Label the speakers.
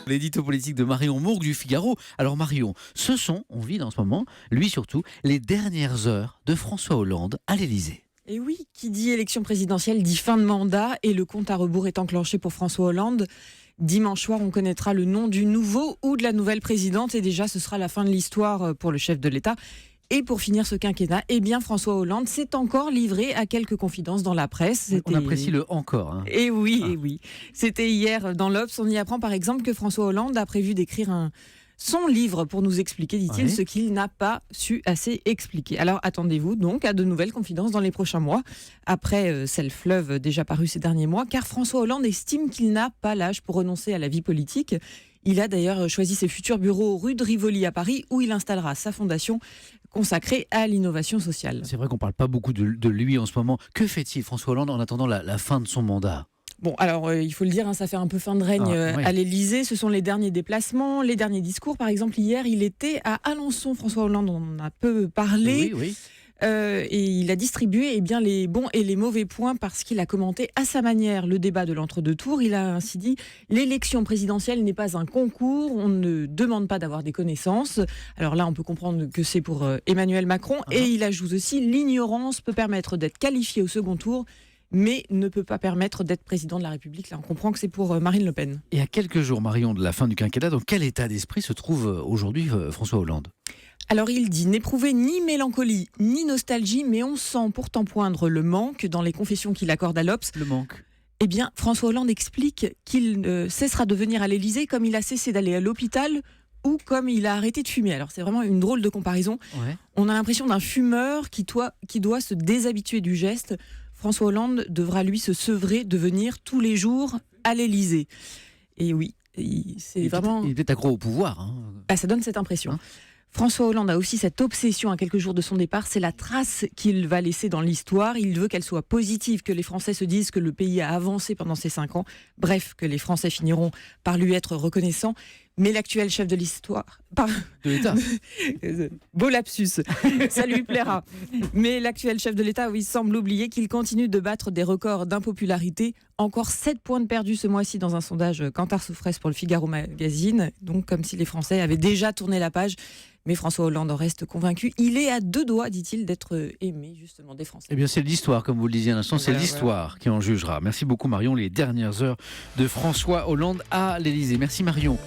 Speaker 1: L'édito politique de Marion Mourgue du Figaro. Alors Marion, ce sont, on vit en ce moment, lui surtout, les dernières heures de François Hollande à l'Élysée.
Speaker 2: Et oui, qui dit élection présidentielle dit fin de mandat et le compte à rebours est enclenché pour François Hollande. Dimanche soir, on connaîtra le nom du nouveau ou de la nouvelle présidente et déjà ce sera la fin de l'histoire pour le chef de l'État. Et pour finir ce quinquennat, François Hollande s'est encore livré à quelques confidences dans la presse.
Speaker 1: On apprécie le encore. Hein.
Speaker 2: Et oui. C'était hier dans l'Obs. On y apprend par exemple que François Hollande a prévu d'écrire son livre pour nous expliquer, dit-il, ce qu'il n'a pas su assez expliquer. Alors attendez-vous donc à de nouvelles confidences dans les prochains mois, après celle fleuve déjà parue ces derniers mois, car François Hollande estime qu'il n'a pas l'âge pour renoncer à la vie politique. Il a d'ailleurs choisi ses futurs bureaux rue de Rivoli à Paris, où il installera sa fondation consacrée à l'innovation sociale.
Speaker 1: C'est vrai qu'on ne parle pas beaucoup de lui en ce moment. Que fait-il, François Hollande, en attendant la fin de son mandat ?
Speaker 2: Bon, alors il faut le dire, ça fait un peu fin de règne à l'Élysée. Ce sont les derniers déplacements, les derniers discours. Par exemple, hier, il était à Alençon. François Hollande en a peu parlé.
Speaker 1: Oui.
Speaker 2: Et il a distribué les bons et les mauvais points parce qu'il a commenté à sa manière le débat de l'entre-deux tours. Il a ainsi dit « L'élection présidentielle n'est pas un concours, on ne demande pas d'avoir des connaissances ». Alors là, on peut comprendre que c'est pour Emmanuel Macron. Et il ajoute aussi « L'ignorance peut permettre d'être qualifié au second tour ». Mais ne peut pas permettre d'être président de la République. Là, on comprend que c'est pour Marine Le Pen.
Speaker 1: Et à quelques jours, Marion, de la fin du quinquennat, dans quel état d'esprit se trouve aujourd'hui François Hollande ?
Speaker 2: Alors il dit n'éprouver ni mélancolie ni nostalgie, mais on sent pourtant poindre le manque dans les confessions qu'il accorde à l'Obs.
Speaker 1: Le manque ?
Speaker 2: Eh bien, François Hollande explique qu'il cessera de venir à l'Élysée comme il a cessé d'aller à l'hôpital ou comme il a arrêté de fumer. Alors c'est vraiment une drôle de comparaison. On a l'impression d'un fumeur qui doit se déshabituer du geste. François Hollande devra lui se sevrer de venir tous les jours à l'Élysée. Et oui, c'est vraiment...
Speaker 1: Il est accro au pouvoir. Hein.
Speaker 2: Ça donne cette impression. François Hollande a aussi cette obsession à quelques jours de son départ, c'est la trace qu'il va laisser dans l'histoire. Il veut qu'elle soit positive, que les Français se disent que le pays a avancé pendant ces 5 ans. Bref, que les Français finiront par lui être reconnaissants. Mais l'actuel chef de l'histoire...
Speaker 1: De l'État.
Speaker 2: Beau lapsus, ça lui plaira. Mais l'actuel chef de l'État, semble oublier qu'il continue de battre des records d'impopularité. Encore 7 points de perdus ce mois-ci dans un sondage Kantar Sofres pour le Figaro Magazine. Donc comme si les Français avaient déjà tourné la page. Mais François Hollande en reste convaincu. Il est à 2 doigts, dit-il, d'être aimé justement des Français.
Speaker 1: Eh bien c'est l'histoire, comme vous le disiez à l'instant, c'est l'histoire qui en jugera. Merci beaucoup Marion, les dernières heures de François Hollande à l'Élysée. Merci Marion.